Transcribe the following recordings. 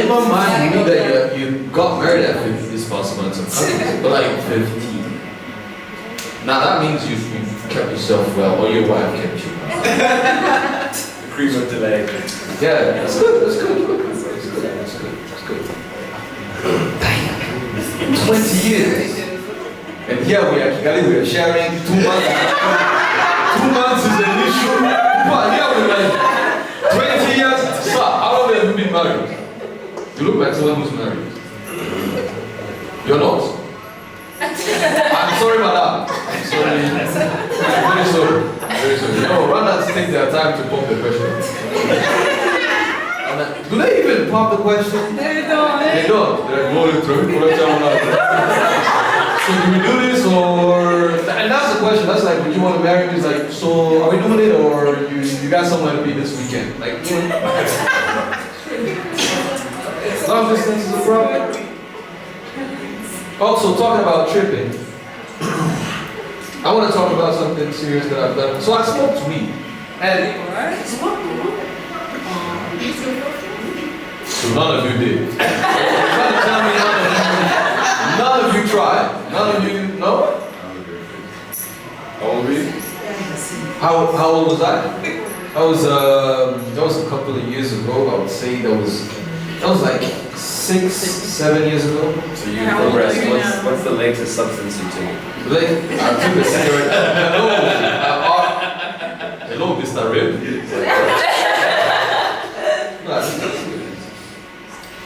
my mind, you knew that you got married at 50 is possible in some countries, but like 15. Now that means you kept yourself well, or your wife kept you well. Cream of delay. Yeah, that's good, that's good. That's good. Damn. 20 years. And here we are sharing 2 months. 2 months is an issue. But here we're like 20 years. Sir, how long have you been married? You look like someone who's married. You're not. I'm sorry, madam. I'm sorry. I'm very sorry. Very sorry. No, runners take their time to pump the question. Do they even pump the question? They don't. They don't. They're going through. So do we do this or? And that's the question. That's like, would you want to marry me? It's like, so are we doing it or you got somewhere to be this weekend? Like, you know. Long distance is a problem. Also, talking about tripping, I want to talk about something serious that I've done. So I smoked weed. And so none of you did. You're trying to tell me none of you tried. None of you, no? How old were you? How old was I? That was a couple of years ago. I would say that was like 6, 7 years ago. So you progressed. What's the latest substance you took? I took a cigarette. Hello, Mr. Rib.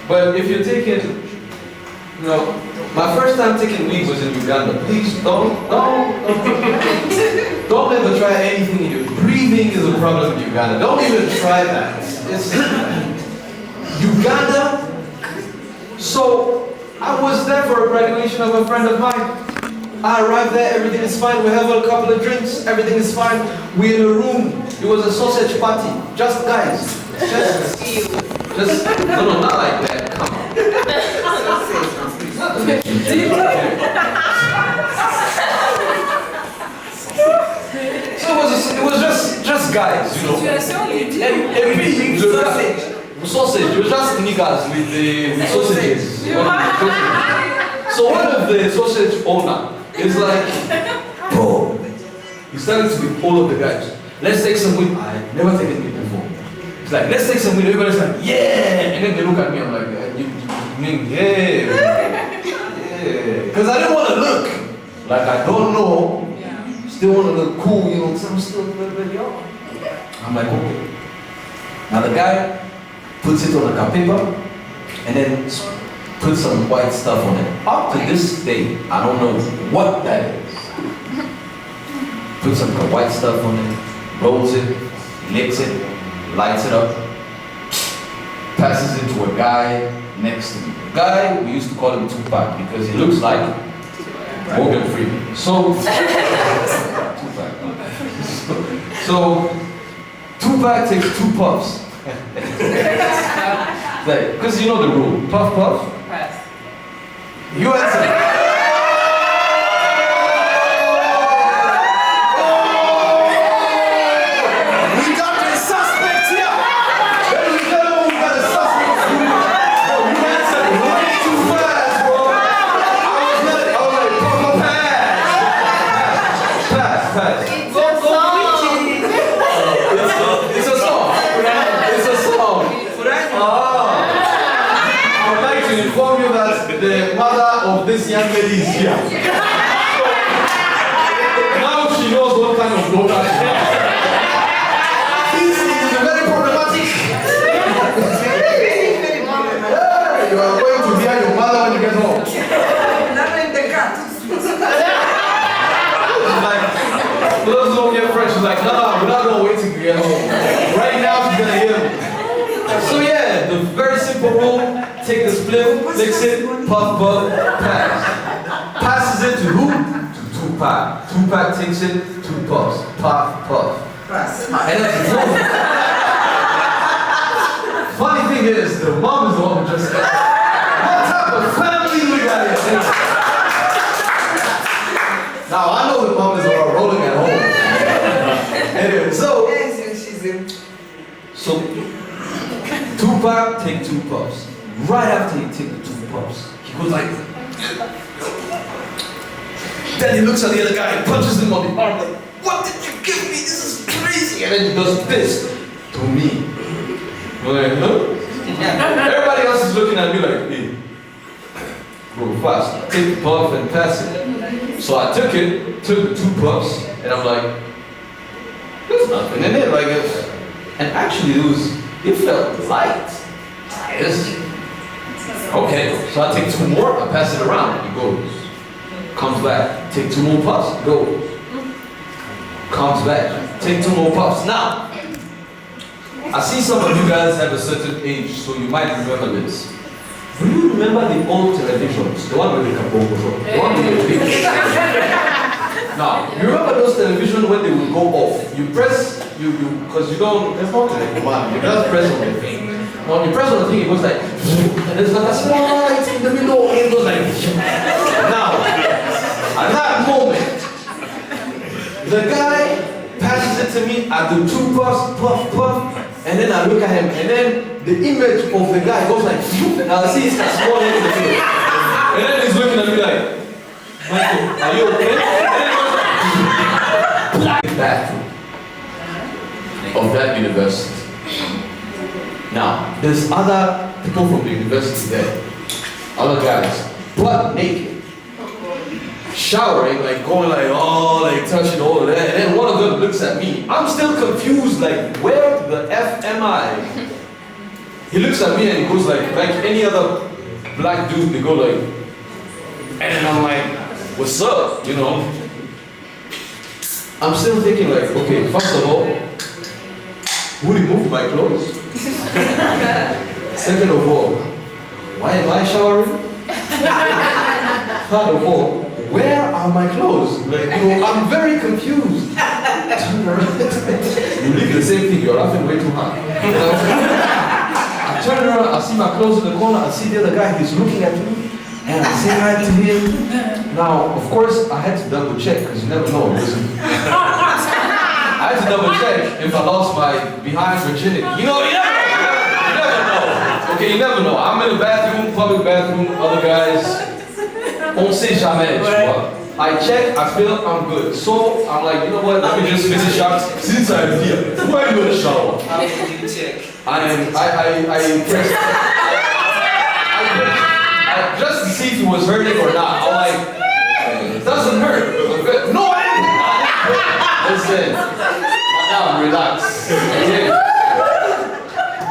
But if you're taking, my first time taking weed was in Uganda. Please don't ever try anything in your breathing is a problem in Uganda. Don't even try that. It's Uganda. So I was there for a graduation of a friend of mine. I arrived there, everything is fine. We have a couple of drinks, everything is fine. We're in a room. It was a sausage party. Just guys. Just no, not like that. Come on. So it was just guys, you know. And me, sausage. It was just niggas with the sausages. So one of the sausage owner is like, bro, he started to with all of the guys. Let's take some weed. I never taken weed before. It's like, let's take some weed. Everybody's like, yeah. And then they look at me. I'm like, you mean yeah? Because I didn't want to look like I don't know. Still want to look cool, you know. So I'm still a little bit young. I'm like, okay. Now the guy puts it on a paper and then put some white stuff on it. Up to this day, I don't know what that is. Put some white stuff on it, rolls it, licks it, lights it up, passes it to a guy next to me. The guy, we used to call him Tupac because he looks like Morgan Freeman. So, Tupac takes 2 puffs. Because you know the rule. Puff, puff. Pass. You answer. We got a suspect here. Ladies and gentlemen, we got a suspect. Bro, you answered way too fast, bro. I was like, Papa, pass. It's a song. I would like to inform you that the mother of this young lady is here. Now she knows what kind of daughter she has. This is very problematic. You are going to hear your mother when you get home. Like, those who don't get French, she's like, no, we're not going to wait till you get home. Right now, she's going to hear me. So yeah, the very simple rule, take the split, mix it, puff, puff, pass. Passes it to who? To Tupac. Tupac takes it, 2 puffs. Puff, puff. And that's the funny thing is, the mom is the one who just said, what type of family we got here? Now I know the mom is rolling at home. Anyway, so Tupac take 2 puffs. right after he takes the 2 puffs, he goes like, then he looks at the other guy and punches him on the arm like, what did you give me? This is crazy. And then he does this to me. I'm like, huh? Everybody else is looking at me like, hey, bro, fast. Take the puff and pass it. So I took the 2 puffs, and I'm like, there's nothing in it. Like, and actually it felt light. Yes. Okay, so I take 2 more, I pass it around, it goes. Comes back, take 2 more puffs, goes. Comes back, take 2 more puffs. Now, I see some of you guys have a certain age, so you might remember this. Do you remember the old televisions? The one with the kaboom? The one with the big. Now, you remember those televisions when they would go off? You press, because you don't, there's no command, you just press on the thing. Now, when you press on the thing, it goes like, and there's like a small light in the middle, and it goes like, now, at that moment, the guy passes it to me, I do 2 puffs, puff, puff, and then I look at him, and then the image of the guy goes like, and I see it's a small head in the field. And then he's looking at me like, Michael, are you okay? And then he goes like, bathroom of that university. Now, there's other people from the university there, other guys, butt naked. Showering, like going like, oh, like touching all of that, and then one of them looks at me. I'm still confused, like, where the F am I? He looks at me and he goes like any other black dude, they go like, and I'm like, what's up, you know? I'm still thinking like, okay, first of all, who removed my clothes? Second of all, why am I showering? Third of all, where are my clothes? Like, you know, I'm very confused. You look at the same thing, you're laughing way too hard. I turn around, I see my clothes in the corner, I see the other guy, he's looking at me, and I say hi to him. Now, of course, I had to double check, because you never know. I had to double check if I lost my behind virginity. You know, you never know. Okay, you never know. I'm in the bathroom, public bathroom, other guys. On sait jamais, tu vois. I check, I feel I'm good. So I'm like, you know what, let me just finish up. Since I'm here, why are you gonna shower? How did you check? I pressed, just to see if it was hurting or not. I'm like, it doesn't hurt. No, I didn't. Listen, now relax. Okay.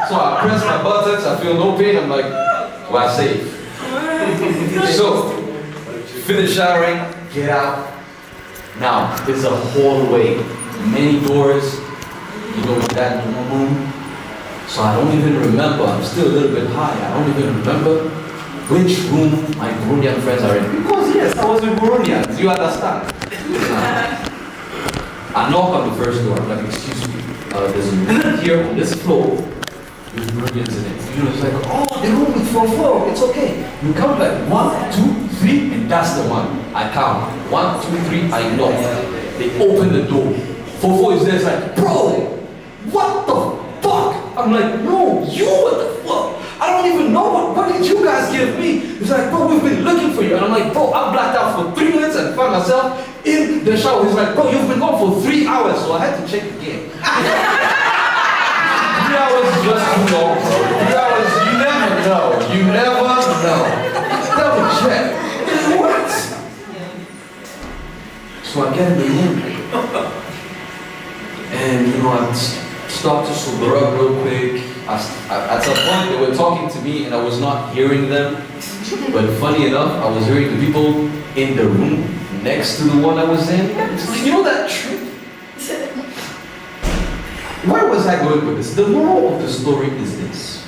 So I press my buttons, I feel no pain, I'm like, well, I'm safe. So, finish showering, get out. Now, it's a hallway, many doors, you know, that room. So I don't even remember, I'm still a little bit high, I don't even remember which room my Burundian friends are in. Because yes, I was with Burundians, you understand? I knock on the first door, I'm like, excuse me, there's a room here on this floor with Burundians in it. You know, it's like, oh, the room is 4-4, it's okay. You count like 1, 2, 3, and that's the one. I count 1, 2, 3, I knock. They open the door. 4-4 is there, it's like, bro, what the fuck? I'm like, no, you what the fuck? I don't even know what did you guys give me? It's like, bro, we've been looking for you. And I'm like, bro, I blacked out for 3 minutes and found myself in the shower. He's like, bro, you've been gone for 3 hours. So I had to check again. 3 hours is just too long, bro. 3 hours, you never know. You never know. Double check. What? So I get in the room. And, you know, I start to sober up real quick. At some point, they were talking to me and I was not hearing them. But funny enough, I was hearing the people in the room next to the one I was in. You know that trick? Where was I going with this? The moral of the story is this.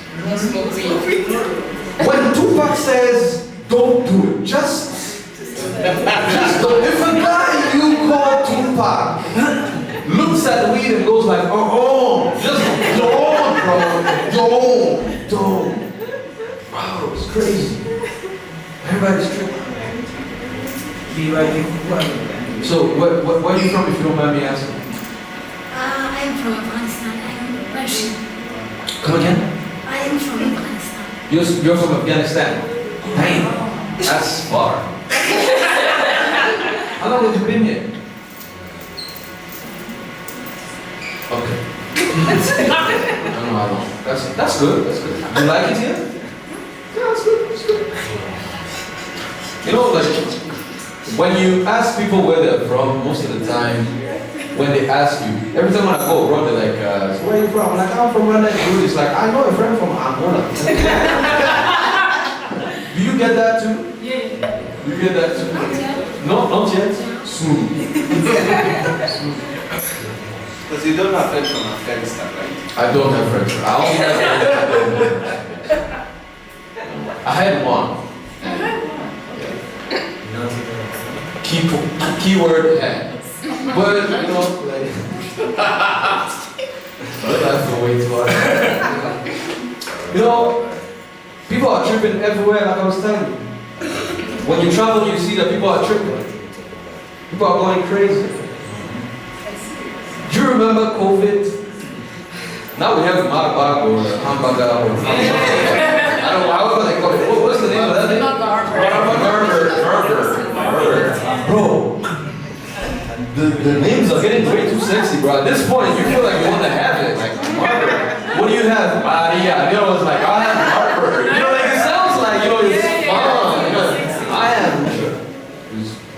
When Tupac says, don't do it, just don't. If a guy you call Tupac looks at the weed and goes like, oh, just don't, bro, don't. Bro, it's crazy. Everybody's tripping. So, where are you from, if you don't mind me asking? I am from Afghanistan. I am Russian. Come again? I am from Afghanistan. You're from Afghanistan. Damn, that's far. How long have you been here? Okay. I don't know how long. That's good. That's good. You like it here? Yeah, that's good. That's good. You know, like when you ask people where they're from, most of the time, when they ask you, every time when I go abroad, they're like, so where are you from? I'm like, I'm from Rwanda. It's like, I know a friend from Angola. Do you get that too? Yeah. Do you get that too? No, not yet. Soon. Because you don't have friends from Afghanistan, right? I don't have friends. I only have I had one. Keyword had. But you know, like that's the way to it. You know, people are tripping everywhere, like I was telling you. When you travel, you see that people are tripping. People are going crazy. Do you remember COVID? Now we have Marabag or hamburger or I don't know, however they call it. What's the name of that thing? Burger. Bro, the names are getting way too sexy, bro. At this point, you feel like you want to have it. Like, Marber. What do you have? Maria. You know, it's like, I have Marber. You know, like, it sounds like, you know, it's fun. You know, I have,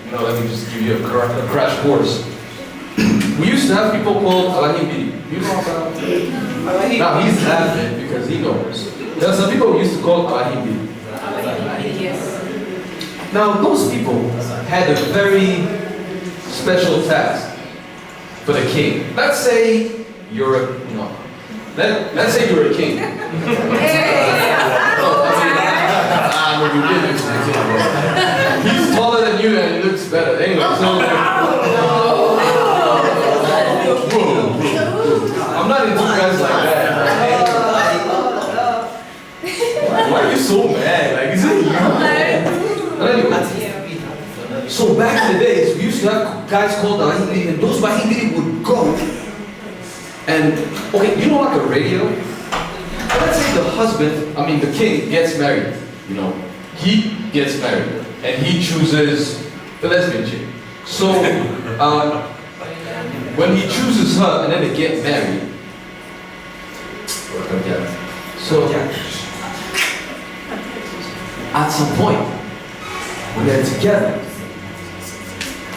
you know, let me just give you a crash course. We used to have people called Alahimbi. You know about Alahimbi? Now he's laughing because he knows. There are some people we used to call Alahimbi. Yes. Now those people had a very special task for the king. Let's say you're a let's say you're a king. He's taller than you and he looks better. Anyway, so I'm not into guys like that. Why are you so mad? Like, is it you? Anyway, so back in the days, we used to have guys called Bahindi, and those Bahindi would go. And, okay, you know like a radio? Let's say the husband, the king gets married, you know. He gets married, and he chooses the lesbian chick. So, when he chooses her, and then they get married, so, at some point, when they're together,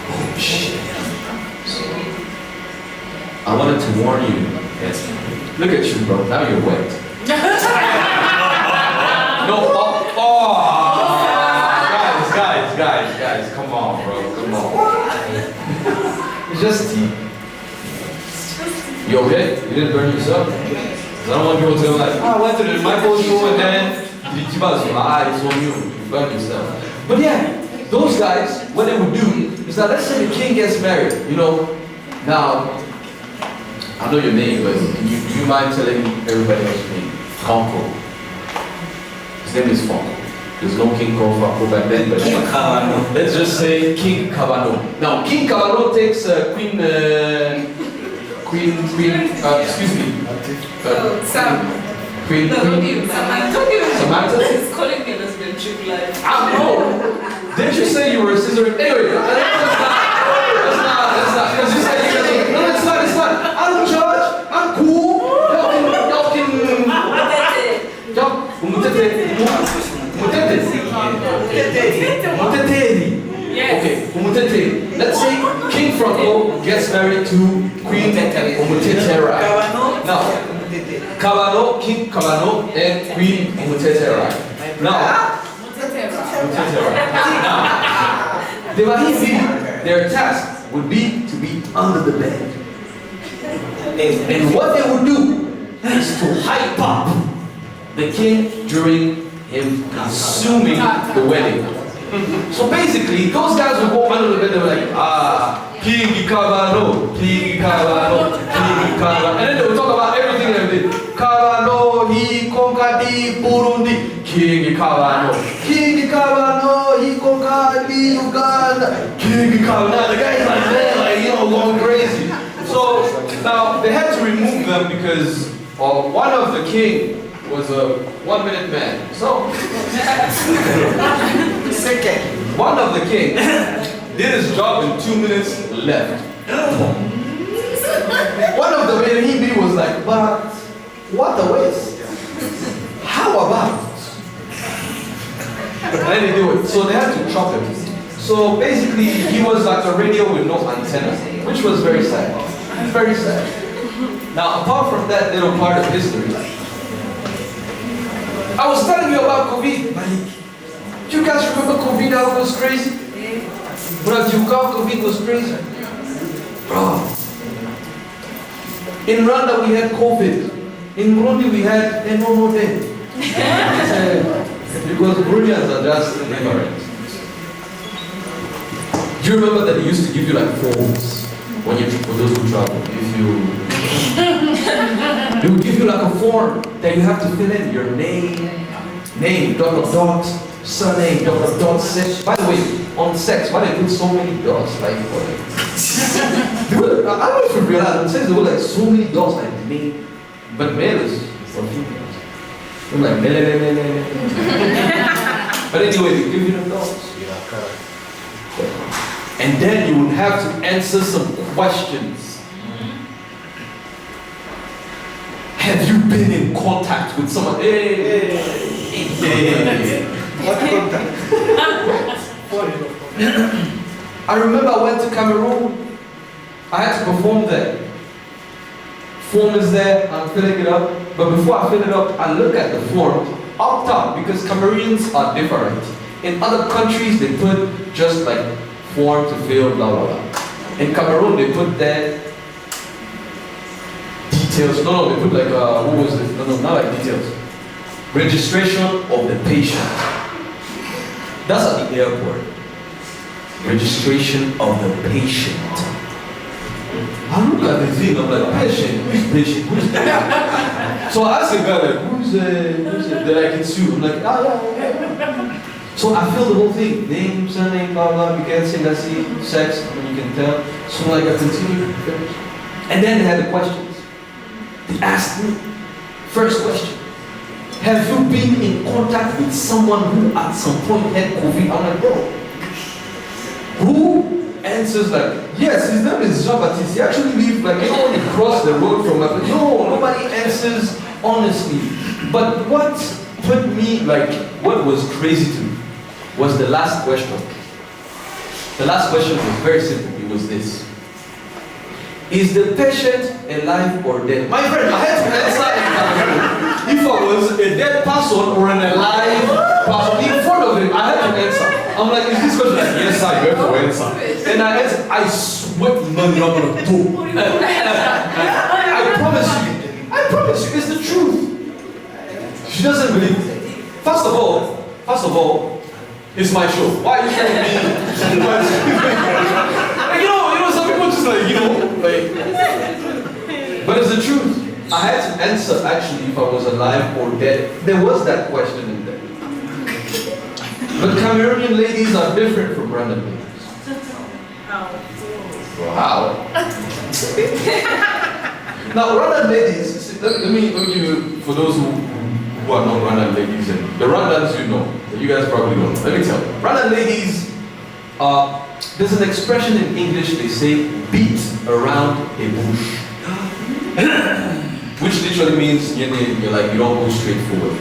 oh shit. I wanted to warn you. Look at you, bro. Now you're wet. No, guys, come on, bro. Come on. It's just tea. You okay? You didn't burn yourself? I don't want people to go like, I went to the Michael show and then it's on you. You burned yourself. But yeah, those guys, what they would do is that let's say the king gets married, you know. Now, I know your name, but do you mind telling everybody else your name? Franco. His name is Franco. There's no king called Franco back then, but let's just say King Cabano. Now, King Cabano takes Queen, excuse me. Sam. Queen. Samantha? He's calling me lesbian chick life. I know. Didn't you say you were a scissor? Anyway, that's not. Because you said you guys were. No, it's not. I don't judge. I'm cool. Y'all can. Okay, Umutete. Let's say King Franco gets married to Queen Umutetera. Now, King Cabano and Queen Umutetera. Now, the Bahindi, their task would be to be under the bed. And what they would do is to hype up the king during him consuming the wedding. So basically, those guys would go under the bed, they were like, King Cabano, King Cabano, King Cabano. And then they would talk about everything and everything. Cabano, he conquered the Burundi. King Cabano, he conquered the Uganda. King Cabano. The guys like that, like, you know, going crazy. So now they had to remove them because one of the king was a 1 minute man. So, one of the king did his job in 2 minutes, left. One of the men he was like, but what a waste. How about? And they do it. So they had to chop him. So basically, he was like a radio with no antenna, which was very sad. Very sad. Now, apart from that little part of history, I was telling you about COVID. Do you guys remember COVID? How it was crazy? Bro, COVID was crazy. Bro. In Rwanda we had COVID. In Burundi we had no more dead. Because Burundians are just ignorant. Do you remember that they used to give you like forms when you for those who travel? They would give you like a form that you have to fill in your name, dot, surname, dot, sex. By the way, on sex, why they put so many dots? Like, I don't know if you realize, on sex there were like so many dots, like name, but male is for females. They're like, mele. But anyway, they give you the dots. And then you would have to answer some questions. Have you been in contact with someone? Hey. What contact? I remember I went to Cameroon. I had to perform there. Form is there, I'm filling it up. But before I fill it up, I look at the form up top because Cameroonians are different. In other countries, they put just like form to fill, blah, blah, blah. In Cameroon, they put their details. No, they put like, what was it? No, not like details. Registration of the patient. That's at the airport. Registration of the patient. I look at the thing, I'm like, patient? Who's patient? So I asked the guy, like, who's that I can sue? I'm like, yeah. So I filled the whole thing. Name, surname, blah, blah, MICHAEL SENGAZI, sex, and you can tell. So like I continued. And then they had the questions. They asked me, first question, have you been in contact with someone who at some point had COVID? I'm like, bro, who answers like, yes, his name is Jean-Baptiste. He actually lived like, when you cross the road from my place. No, nobody answers honestly. But what put me, like, what was crazy to me was the last question. The last question was very simple. It was this. Is the patient alive or dead? My friend, I had to answer if I was a dead person or an alive person in front of him. I had to answer. I'm like, is this question like, yes, sir, you have to answer. And I answered, I swear, no, you're not going to do. I promise you, it's the truth. She doesn't believe it. First of all, it's my show. Why are you telling me? Like, you know, some people just like, like. But it's the truth. I had to answer actually if I was alive or dead. There was that question in there. But Cameroonian ladies are different from Rwandan ladies. How? Now, Rwandan ladies, let me give you, for those who are not Rwandan ladies, and the Rwandans you know, you guys probably don't know. Let me tell you. Rwandan ladies, there's an expression in English, they say, beat around a bush. Which literally means you're like, you don't go straight forward.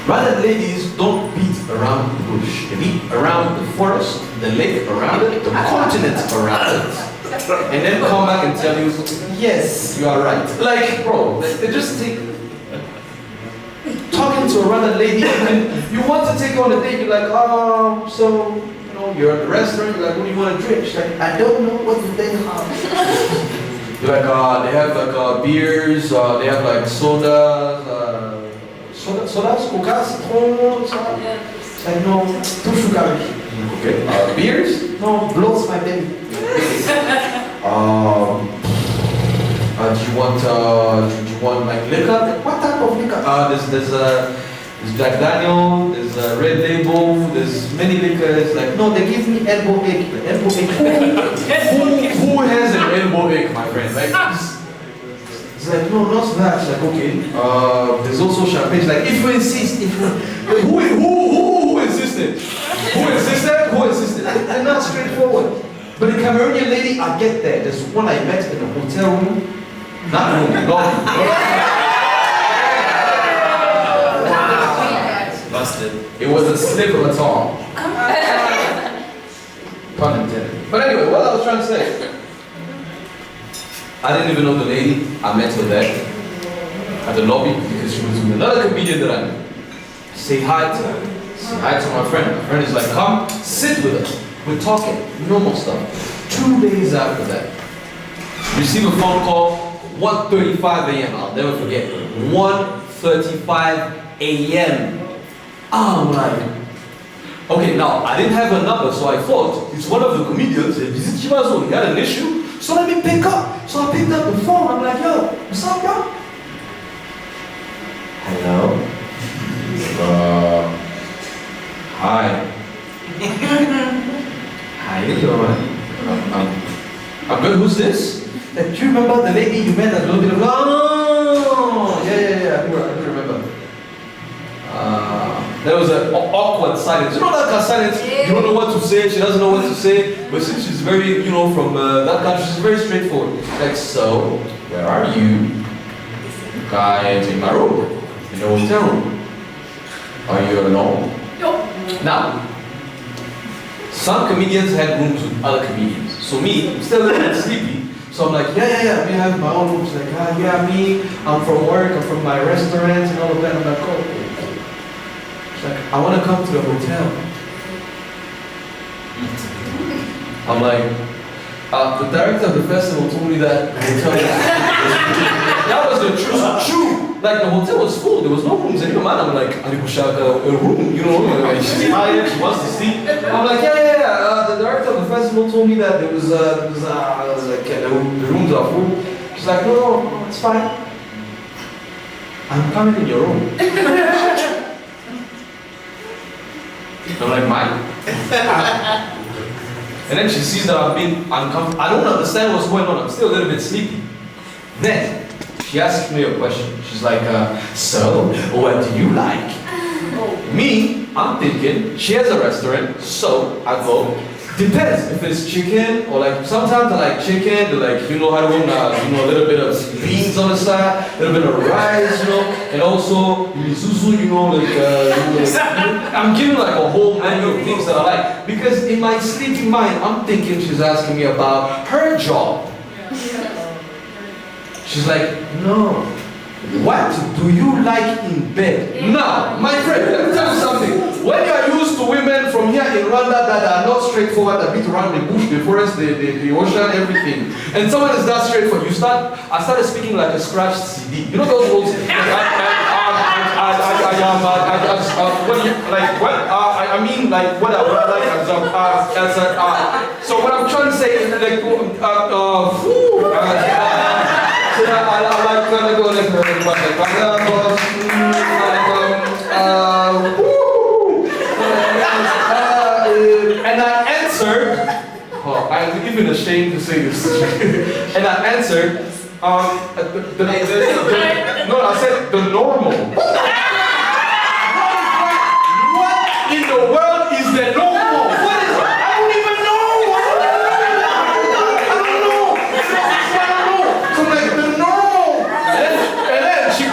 Rwandan ladies don't beat around the bush. They beat around the forest, the lake around it, the continent around it. And then come back and tell you, yes, you are right. Like, bro, they just take, talking to a Rwandan lady, and you want to take her on a date, you're like, so, you're at the restaurant, you're like, what do you want to drink? She's like, I don't know, what do they have? You're like, they have like beers, they have like sodas, coca, citron, like, no, too sugary. Okay, beers? No, blows my belly. Do you want like liquor? What type of liquor? There's Jack Daniel, there's Red Label, there's many liquors. Like, no, they give me elbow ache. Elbow ache. Who has an elbow ache, my friend? Like, it's She's like, no, not that. She's like, okay. There's also champagne. She's like, if you insist, who insisted? Who insisted? They're not straightforward. But the Cameroonian lady, I get there. There's one I met in a hotel room. Not room, lobby. Busted. It was a slip of a tongue. Pun intended. But anyway, what I was trying to say. I didn't even know the lady. I met her there at the lobby because she was with another comedian that I knew. Say hi to her. Say hi to my friend. My friend is like, come, sit with us. We're talking, normal stuff. 2 days after that, receive a phone call, 1:35 a.m. I'll never forget. 1:35 a.m. I'm like, okay, now I didn't have her number, so I thought it's one of the comedians. He had an issue. So let me pick up. So I picked up the phone. I'm like, yo, what's up, yo? Hello? Hi. How you doing? I'm good. Who's this? Like, do you remember the lady you met at a little bit of... Oh, yeah. I do remember. There was an awkward silence. You know that kind of silence? You don't know what to say. She doesn't know what to say. But since she's very, from that country, she's very straightforward. Like, so, where are you? Guys, in my room. In the hotel room. Are you alone? No. Now, some comedians had rooms with other comedians. So me, I'm still a little bit sleepy. So I'm like, yeah, me, I have my own room. She's like, yeah, me, I'm from work, I'm from my restaurant, and all of that. I'm like, oh. She's like, I want to come to the hotel. I'm like, the director of the festival told me that the hotel was that was the true. Like, the hotel was full, there was no rooms anymore. I'm like, a room, like, she's tired, she wants to sleep. I'm like, yeah, the director of the festival told me that there was the rooms are full. She's like, no, it's fine. I'm coming in your room. I'm like, mine? And then she sees that I've been uncomfortable. I don't understand what's going on, I'm still a little bit sleepy. Then, she asked me a question. She's like, so, what do you like? Me, I'm thinking, she has a restaurant, so I go, depends if it's chicken, or like, sometimes I like chicken, like, a little bit of beans on the side, a little bit of rice, and also, zuzu, I'm giving like a whole menu of things that I like. Because in my sleepy mind, I'm thinking she's asking me about her job. She's like, no. What do you like in bed? Now, my friend, let me tell you something. When you are used to women from here in Rwanda that are not straightforward, that beat around the bush, the forest, the ocean, everything, and someone is that straightforward, I started speaking like a scratched CD. You know those words? So what I'm trying to say is like, I like gonna go and I answered. Oh, I'm even ashamed to say this. And I answered. No, I said the normal. What in the world is the normal? What is it? I don't even know. I don't know. So like the normal. And then she,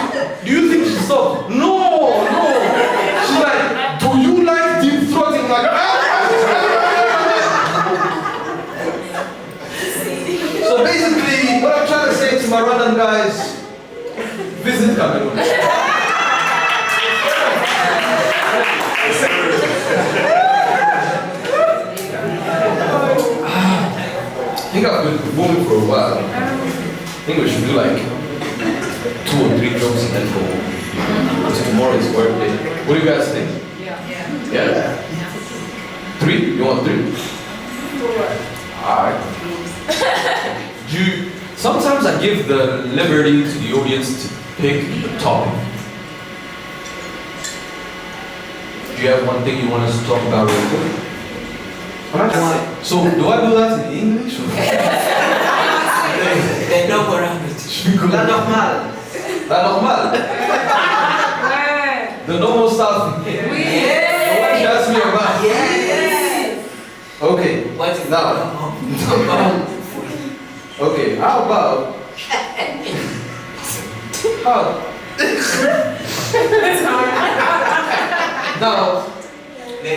do you think she stopped? No. She's like, do you like deep throating? Like, so basically, what I'm trying to say to my Rwandan guys, visit Cameroon. I think I've been performing for a while. I think we should do like 2 or 3 jokes and then go home. Tomorrow is work day. What do you guys think? Yeah? 3? You want 3? 4. Alright. Sometimes I give the liberty to the audience to pick the topic. Do you have one thing you want us to talk about real quick? So, do I do that in English? La normale. La normale. The normal stuff. The one she asked me about. Okay. Now. Okay. How about? Now.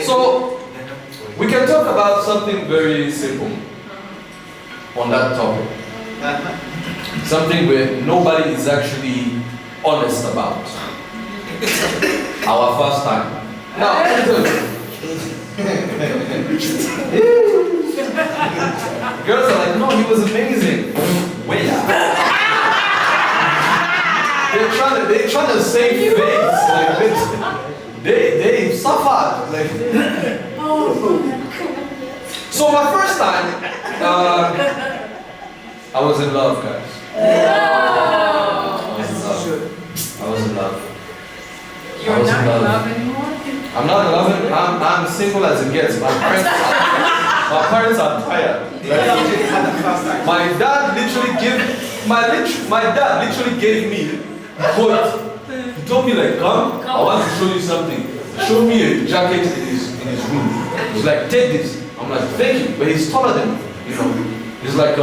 So we can talk about something very simple on that topic. Something where nobody is actually honest about. Our first time. Now, girls are like, no, he was amazing. Wait. They're trying to save face. Like they suffered. Like. So my first time, I was in love, guys. I was in love. You're not in love anymore? I'm not in love. I'm single as it gets. My parents are tired. My dad literally gave me quote. He told me like, come, I want to show you something. Show me a jacket in his room. He's like, take this. I'm like, thank you. But he's taller than me, you know. He's like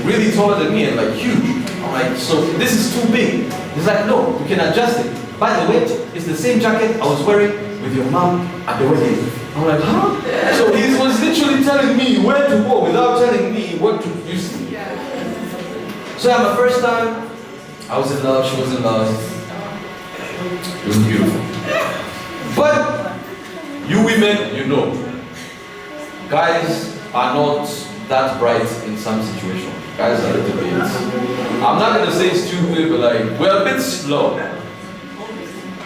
really taller than me and like huge. I'm like, so this is too big. He's like, no, we can adjust it. By the way, it's the same jacket I was wearing with your mom at the wedding. I'm like, huh? So he was literally telling me where to go without telling me what to use. So yeah, my first time, I was in love, she was in love. It was beautiful. But you women, you know, guys are not that bright in some situations. Guys are a little bit, I'm not gonna say stupid, but like, we're a bit slow.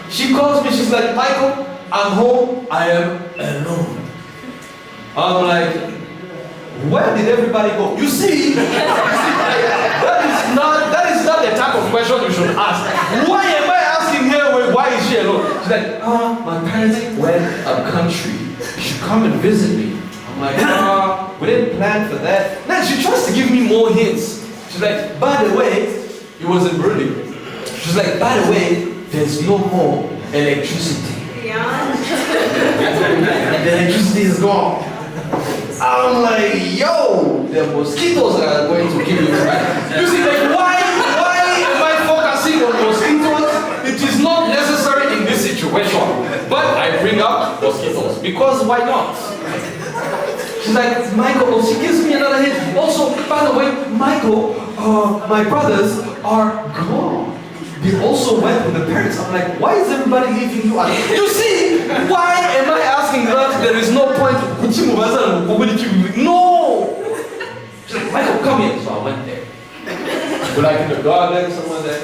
She calls me, she's like, Michael, I'm home, I am alone. I'm like, where did everybody go? You see, that is not the type of question you should ask. Why am I asking her, why is she alone? She's like, my parents went up country. You should come and visit me. I'm like, we didn't plan for that. Then she tries to give me more hints. She's like, by the way, it was in Burundi. She's like, by the way, there's no more electricity. Yeah. The electricity is gone. I'm like, yo, the mosquitoes are going to kill you tonight. You see, like, why am I focusing on mosquitoes? It is not necessary in this situation. But I bring up mosquitoes because why not? She's like, Michael, she gives me another hint. Also, by the way, Michael, my brothers are gone. They also went with the parents. I'm like, why is everybody leaving you? You see, why am I asking that? There is no point. No! She's like, Michael, come here. So I went there. We're like in the garden, somewhere there.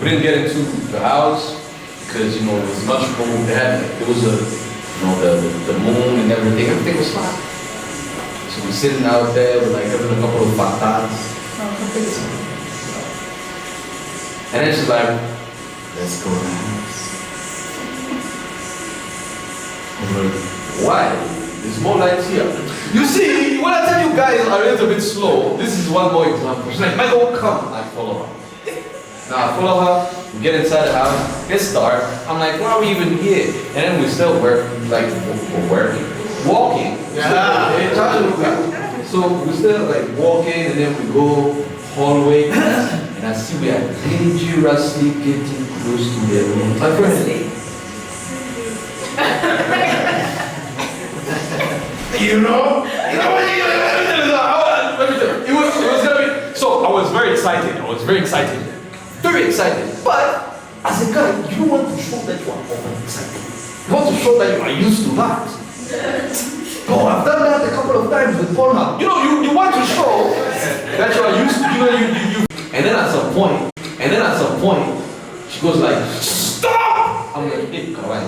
We didn't get into the house because, you know, it was much cold. There was the moon and everything. Everything was fine. So we're sitting out there, we're like having a couple of patats. And then she's like, let's go to the house. I'm like, why? There's more lights here. You see, when I tell you guys are a little bit slow, this is one more example. She's like, Michael, come. I follow her. Now I follow her, we get inside the house, it's dark. I'm like, why are we even here? And then we still walking. Yeah. So we still like walking, and then we go hallway. And I see we are dangerously getting close to the room. My friend. You know? It was gonna be. So I was very excited. Very excited. But as a guy, you don't want to show that you are overexcited. You want to show that you are used to that. Oh, I've done that a couple of times with Pornhub. You know, you want to show that you are used to, you. And then at some point, she goes like, stop! I'm like, hey, kawaii.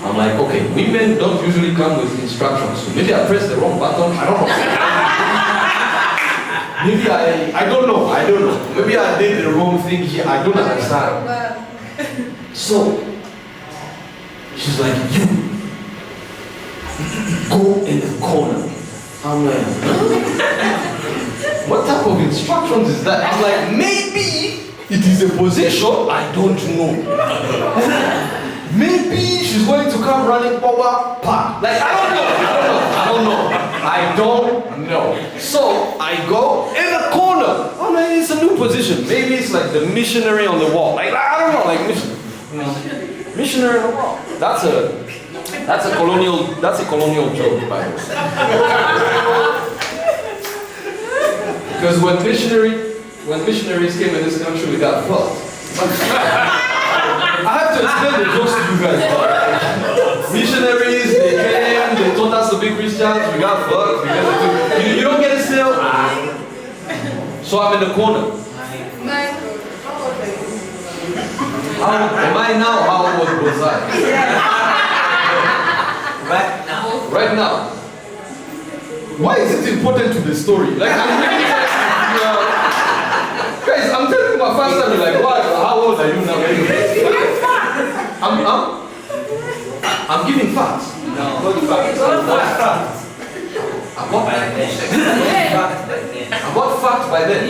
I'm like, okay, women don't usually come with instructions, so maybe I pressed the wrong button, I don't know. Maybe I don't know. Maybe I did the wrong thing here, I don't understand. So, she's like, you go in the corner. I'm like, what type of instructions is that? I'm like, maybe it is a position I don't know. Maybe she's going to come running over park. Like, I don't know. So I go in the corner. Oh man, it's a new position. Maybe it's like the missionary on the wall. Like, I don't know, like missionary on the wall. That's a colonial joke, by the way. Because when missionaries came in this country, we got fucked. I have to explain the jokes to you guys. Missionaries, they came, they taught us to be Christians, we got fucked. You don't get it still? So I'm in the corner. Am I now? How old was I? Right now. Why is it important to the story? Like, I'm really guys, I'm telling you my first time, you're like, what? How old are you now? I'm giving facts. No, what facts? About facts by then?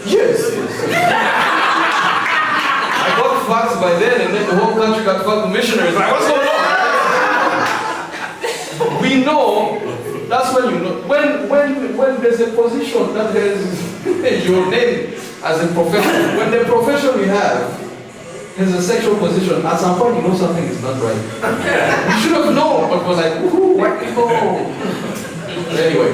Yes. I got facts by then, and then the whole country got fucked with missionaries. Like, what's going on? We know. That's when you know. When there's a position that has your name as a profession. When the profession we have is a sexual position, at some point you know something is not right. You should have known, but was like, ooh, white people. Anyway.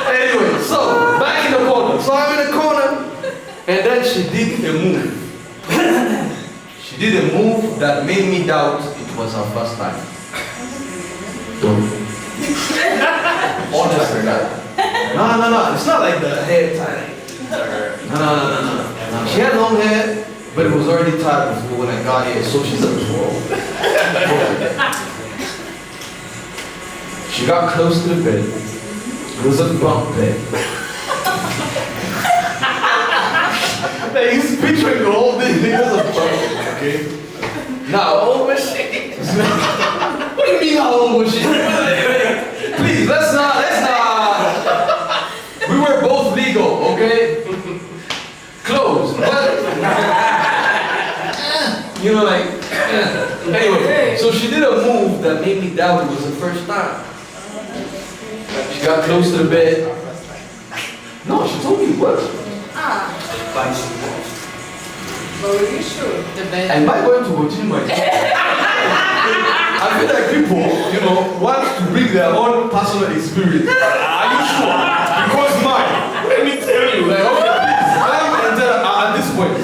Anyway, so back in the corner. So I'm in the corner, and then she did a move. She did a move that made me doubt it was her first time. Honest to God. No. It's not like the hair tie. No. She had long hair, but it was already tied before when I got here. So she's a pro. She got close to the bed. It was a bunk bed. Like, he's picturing the whole thing. It was a bunk bed, okay? Now, how old was she? What do you mean how old was she? Please, let's not. We were both legal, okay? Close, but you know, like anyway. So she did a move that made me doubt it was the first time. She got close to the bed. No, she told me it was. But were you sure? The bed. Am I going to continue my I feel like people, you know, want to bring their own personal experience. Are you sure? Because mine. Let me tell you, like, okay, please, at this point.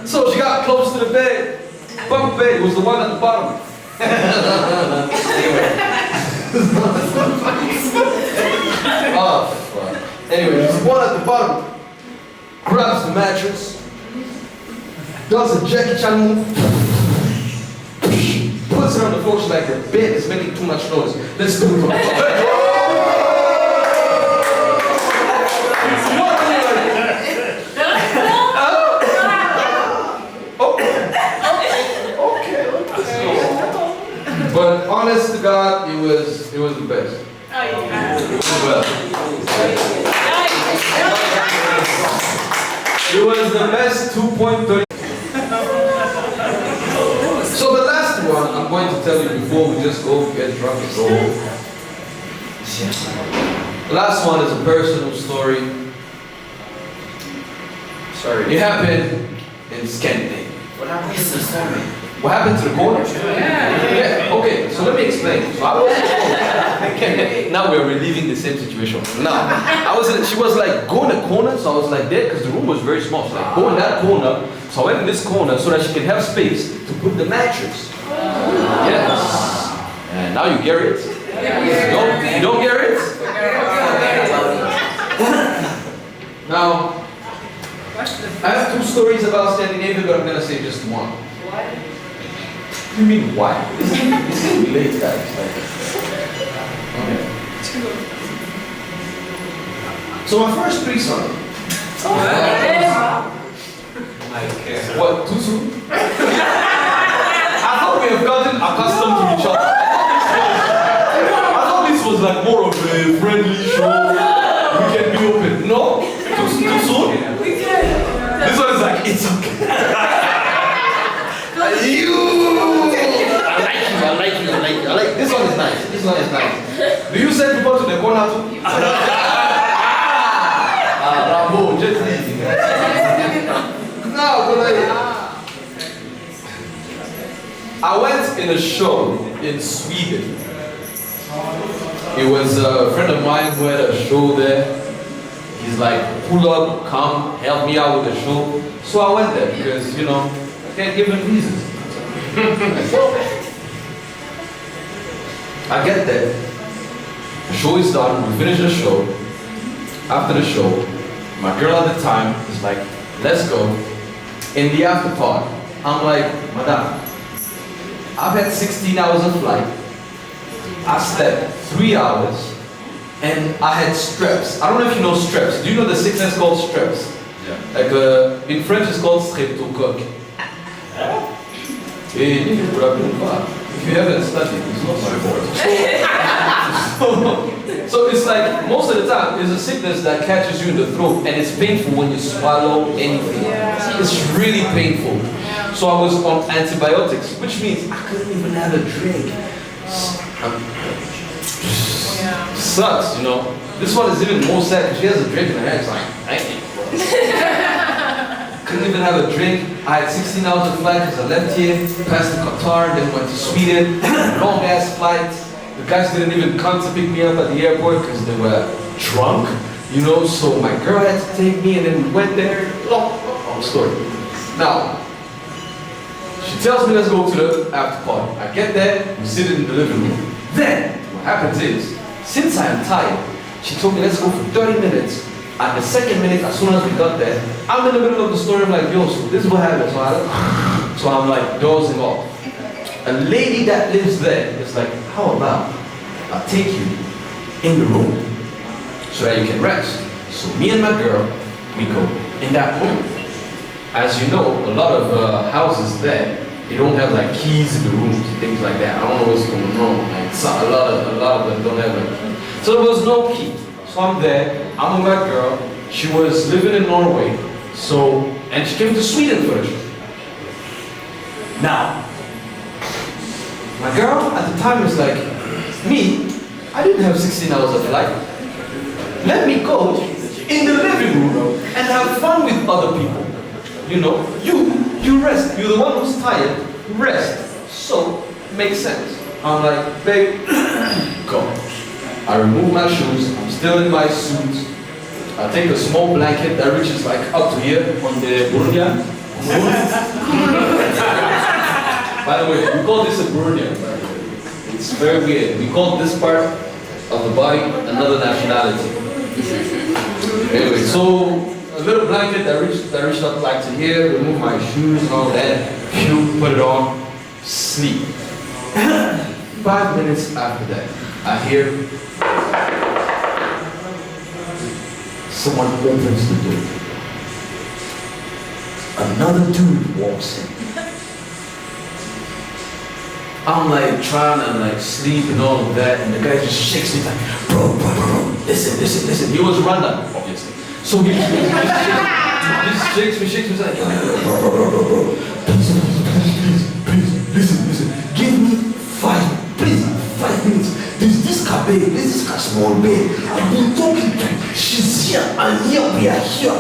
So she got close to the bed. Bunk bed was the one at the bottom. Oh, fuck. Anyway, there's one at the bottom. Grabs the mattress. Does a Jackie Chan move. Puts it on the floor. She's like, the bed is making too much noise. Let's do it on the floor. But honest to God, it was the best. It was the best 2.30. So the last one I'm going to tell you before we just go get drunk and go. The last one is a personal story. Sorry. It happened in Scandinavia. What happened to the story? What happened to the corner? Yeah. Okay, so let me explain. So I was now we're reliving the same situation. Now, she was like, go in the corner, so I was like there because the room was very small. So like, go in that corner. So I went in this corner so that she can have space to put the mattress. Yes. And now you get it? You don't get it? Now, I have two stories about Scandinavia, but I'm going to say just one. What do you mean why? It's getting late, guys. Okay. So my first threesome. What, too soon? we have gotten accustomed to each other. I thought this was like more of a friendly show. We can be open. No? Too soon? This one is like, it's okay. I like this one is nice. This one is nice. Do you send people to the corner too? Bravo, just easy. No, but I went in a show in Sweden. It was a friend of mine who had a show there. He's like, pull up, come, help me out with the show. So I went there because, you know, I can't give him reasons. I get there. The show is done. We finish the show. After the show, my girl at the time is like, let's go. In the after part, I'm like, Madame, I've had 16 hours of flight. I slept 3 hours. And I had streps. I don't know if you know streps. Do you know the sickness called streps? Yeah. Like in French it's called streptocoque. If you haven't studied, it's not my fault. So it's like most of the time it's a sickness that catches you in the throat and it's painful when you swallow anything. Yeah. It's really painful. Yeah. So I was on antibiotics, which means I couldn't even have a drink. Sucks, you know. This one is even more sad because she has a drink in her hand. It's like, thank you. Couldn't even have a drink. I had 16 hours of flight because I left here, passed to Qatar, then went to Sweden. Long ass flights. The guys didn't even come to pick me up at the airport because they were drunk, you know. So my girl had to take me and then we went there. Long story. Now, she tells me let's go to the after party. I get there, we sit in the living room. Then, what happens is, since I am tired, she told me let's go for 30 minutes. At the second minute, as soon as we got there, I'm in the middle of the story. I'm like, yo, so this is what happened. So I'm like dozing off. A lady that lives there is like, how about I take you in the room so that you can rest. So me and my girl, we go in that room. As you know, a lot of houses there, they don't have like keys in the rooms and things like that. I don't know what's going on. Like so a lot of them don't have like keys. So there was no key. So I'm there. I'm with my girl. She was living in Norway. So and she came to Sweden for the show. Now, my girl at the time was like, me, I didn't have 16 hours of flight. Let me go in the living room and have fun with other people. You know, you rest. You're the one who's tired. Rest. So, makes sense. I'm like, babe, go. I remove my shoes. I'm still in my suit. I take a small blanket that reaches like up to here on the Burundian. By the way, we call this a Burundian. It's very weird. We call this part of the body another nationality. Anyway, so a little blanket that reached up like to here, remove my shoes and all that, put it on, sleep. 5 minutes after that, I hear someone opens the door. Another dude walks in. I'm like trying to like sleep and all of that, and the guy just shakes me like, bro, listen. He was Rwanda, obviously. So he shakes me, he's like, bro, please, listen, give me 5 minutes. There's this car, babe, this small babe. I've been talking to her. She's here, and here we are here.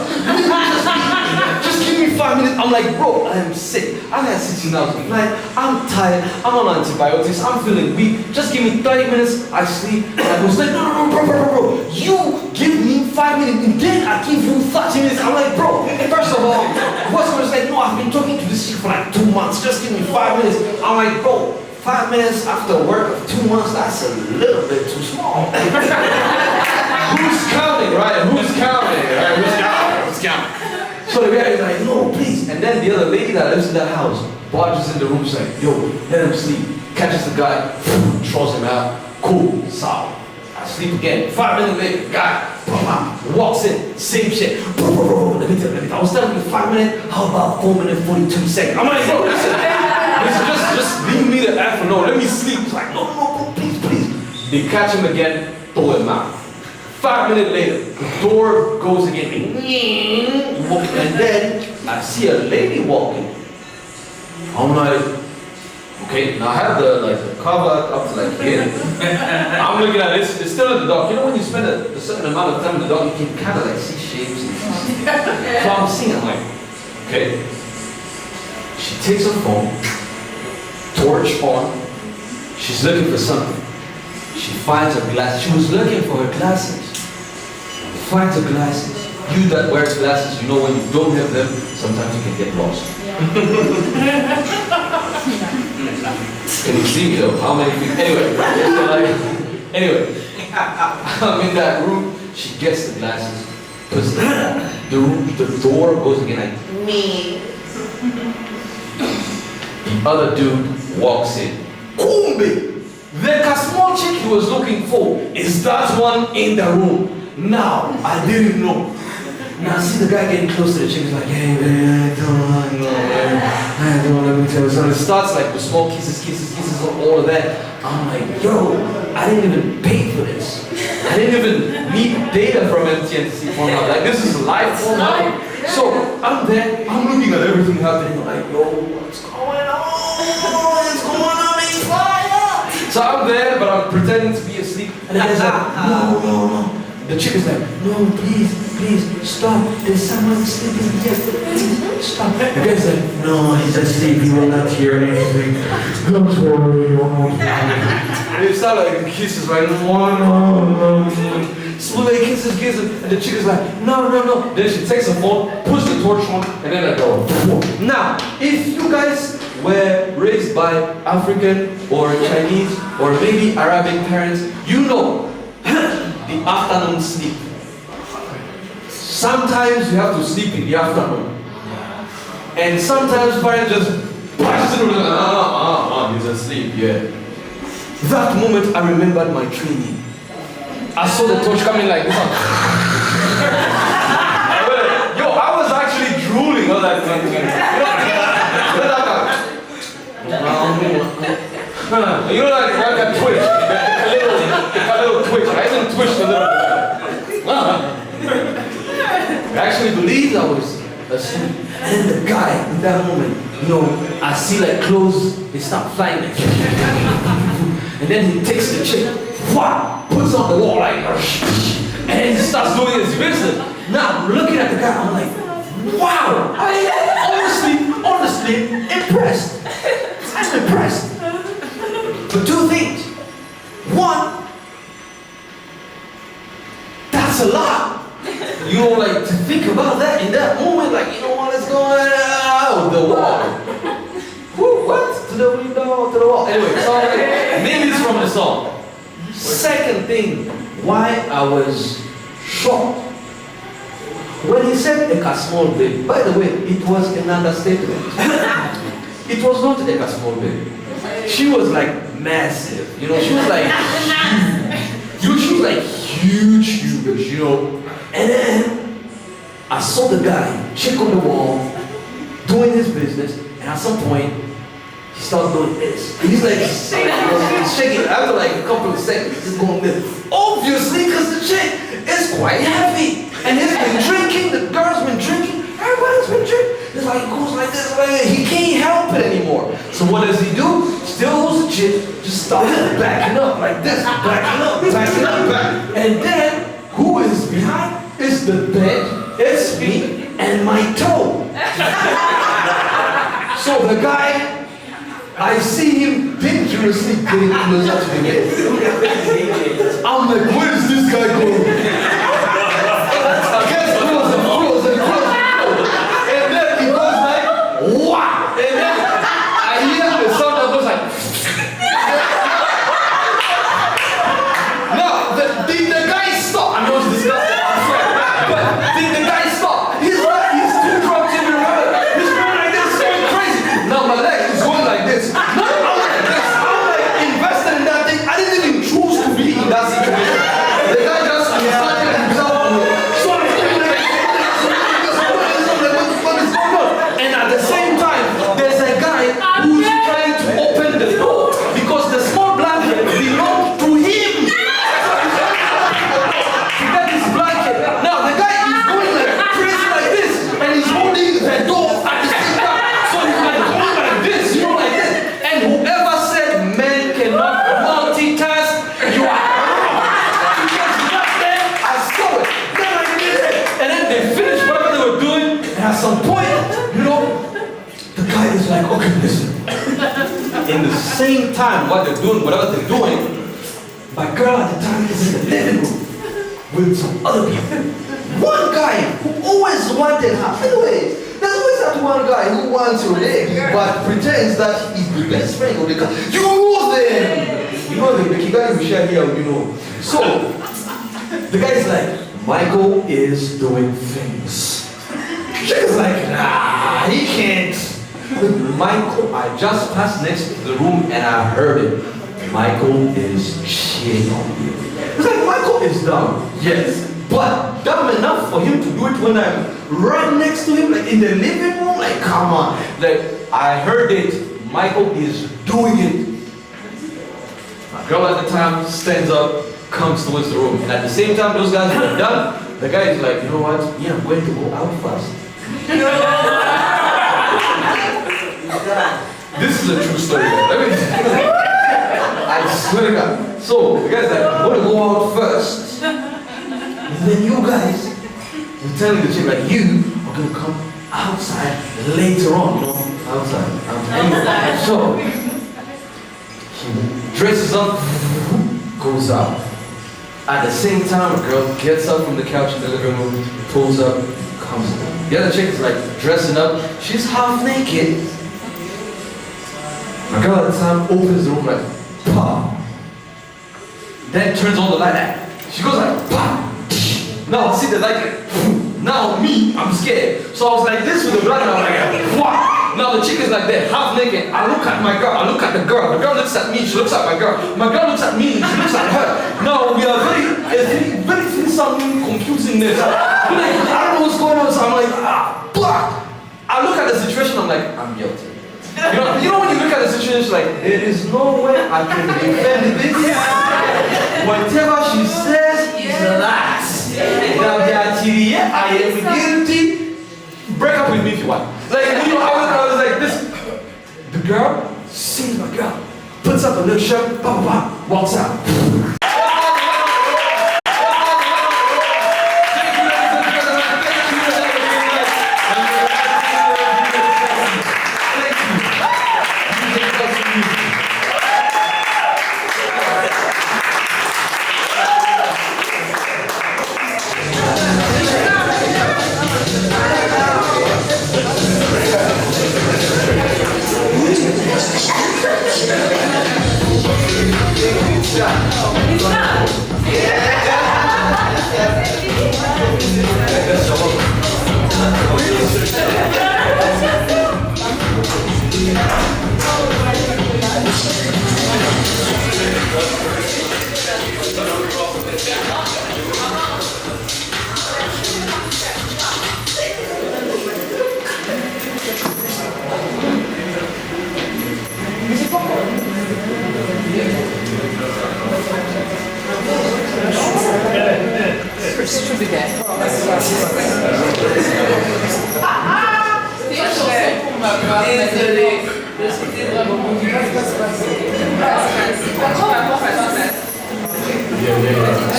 Just give me 5 minutes. I'm like, bro, I am sick. I've had 16 hours of flight. I'm tired. I'm on antibiotics. I'm feeling weak. Just give me 30 minutes. I sleep. And I was like, no, bro. You give me 5 minutes, and then I give you 30 minutes. I'm like, bro, first of all, what's going to say? No, I've been talking to this chick for like 2 months. Just give me 5 minutes. I'm like, bro, 5 minutes after work of 2 months, that's a little bit too small. Who's counting, right? Who's counting? So the guy is like, no, please. And then the other lady that lives in that house barges in the room, she's like, yo, let him sleep. Catches the guy, throws him out. Cool, solid. I sleep again. 5 minutes later, guy walks in, same shit. Let me tell you, I was telling you 5 minutes, how about 4 minutes, 42 seconds? I'm like, bro, listen. just leave me the F, no, let me sleep. He's like, no, please. They catch him again, throw him out. 5 minutes later, the door goes again, and then I see a lady walking. I'm like, okay, now I have the cover up to like here. I'm looking at it, it's still in the dark. You know when you spend a certain amount of time in the dark, you can kind of like see shapes. So I'm seeing, I'm like, okay. She takes her phone, torch on, she's looking for something. She finds her glasses. She was looking for her glasses. Finds her glasses. You that wears glasses, you know when you don't have them, sometimes you can get lost. Can you see me though? How many people? Anyway, I'm in that room. She gets the glasses. Puts them on. The door goes again like me. The other dude walks in. Kumbe! The small chick he was looking for is that one in the room. Now, I didn't know. Now, see the guy getting close to the chick. He's like, hey, man, I don't know, let me tell you something. It starts like with small kisses, all of that. I'm like, yo, I didn't even pay for this. I didn't even need data from MTN to see phone out. Like, this is live phone out. So, I'm there, I'm looking at everything happening. I'm like, yo, what's going on? What's going on, man? Fire! So I'm there, but I'm pretending to be asleep. And the guy's like, no. The chick is like, no, please, stop. There's someone sleeping here. Please, stop. The guy's like, no, he's asleep. He will not hear anything. Don't worry. They start like kisses, right? No. So they kisses. And the chick is like, no. Then she takes her phone, puts the torch on, and then I go. Now, if you guys were raised by African or Chinese or maybe Arabic parents, you know the afternoon sleep. Sometimes you have to sleep in the afternoon. And sometimes parents just he's asleep, yeah. That moment I remembered my training. I saw the torch coming like this. Yo, I was actually drooling all that time. You know like a twitch. A little twitch. I even twitched a little bit. I actually believed I was asleep. And then the guy, in that moment, I see like clothes, they start flying. And then he takes the chick, puts on the wall like, and then he starts doing his business. Now, looking at the guy, I'm like, wow! I am honestly impressed. I'm impressed. But two things. One, that's a lot. Like to think about that in that moment, like, what is going on? The wall. What? To the window, to the wall. Anyway, so maybe it's from the song. Second thing, why I was shocked. When he said a small baby, by the way, it was an understatement. It was not a small baby. She was like massive, she was like huge. She was like huge, And then I saw the guy check on the wall, doing his business, and at some point he started doing this. And he's like shaking after like a couple of seconds, he's going this. Obviously, because the chick is quite heavy. And he's been drinking, the girl's been drinking, everybody's been drinking. It's like, it goes like this, he can't help it anymore. So what does he do? Still holds the chick, just starts backing up like this, backing up. And then, who is behind? It's the bed, it's me, and my toe. So the guy, I see him dangerously getting closer to the bed. I'm like, where is this guy going? That's it. The guy just started goodness. In the same time, while they're doing whatever they're doing, my girl at the time is in the living room with some other people. One guy who always wanted her. Anyway, there's always that one guy who wants your leg, but pretends that he's the best friend of the guy. You know them! You know them, the guy we share here, you know. So, the guy is like, Michael is doing things. She's like, nah, he can't. Michael, I just passed next to the room and I heard it. Michael is cheating on you. It's like, Michael is dumb, yes. But dumb enough for him to do it when I'm right next to him, like in the living room, like come on. Like, I heard it, Michael is doing it. My girl at the time stands up, comes towards the room. And at the same time those guys were done, the guy is like, you know what, yeah, I'm going to go out first. This is a true story. I swear to God. So the guy's like, I'm going to go out first. And then you guys, you're telling the chick like, you are going to come outside later on, you know, outside. Anyway, so he dresses up, goes out. At the same time, a girl gets up from the couch in the living room, pulls up, comes in. The other chick is like dressing up. She's half naked. My girl at the time opens the room like, pah. Then turns on the light. She goes like, pah. Now see the light like, now me, I'm scared. So I was like this with the light, and I'm like, wow. Now the chick is like that, half naked. I look at my girl, I look at the girl. The girl looks at me, she looks at my girl. My girl looks at me, she looks at her. Now we are very something confusing this. Like, I don't know what's going on, so I'm like, blah. I look at the situation, I'm like, I'm guilty. You know when you look at the situation, like, there is no way I can defend this. Whatever she says is a lie. Now, I am guilty. Break up with me if you want. Like, you know, I was like this. The girl sees my girl, puts up a little shirt, blah, blah, blah, walks out.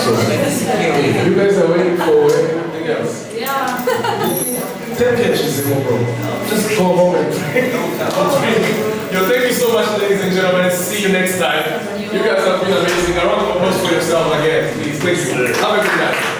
So, you guys are waiting for anything else? Yeah. 10 pitches in one row. Just go home and pray. Yo, thank you so much, ladies and gentlemen. See you next time. You guys have been amazing. A round of applause for yourself again, please. Have a good night.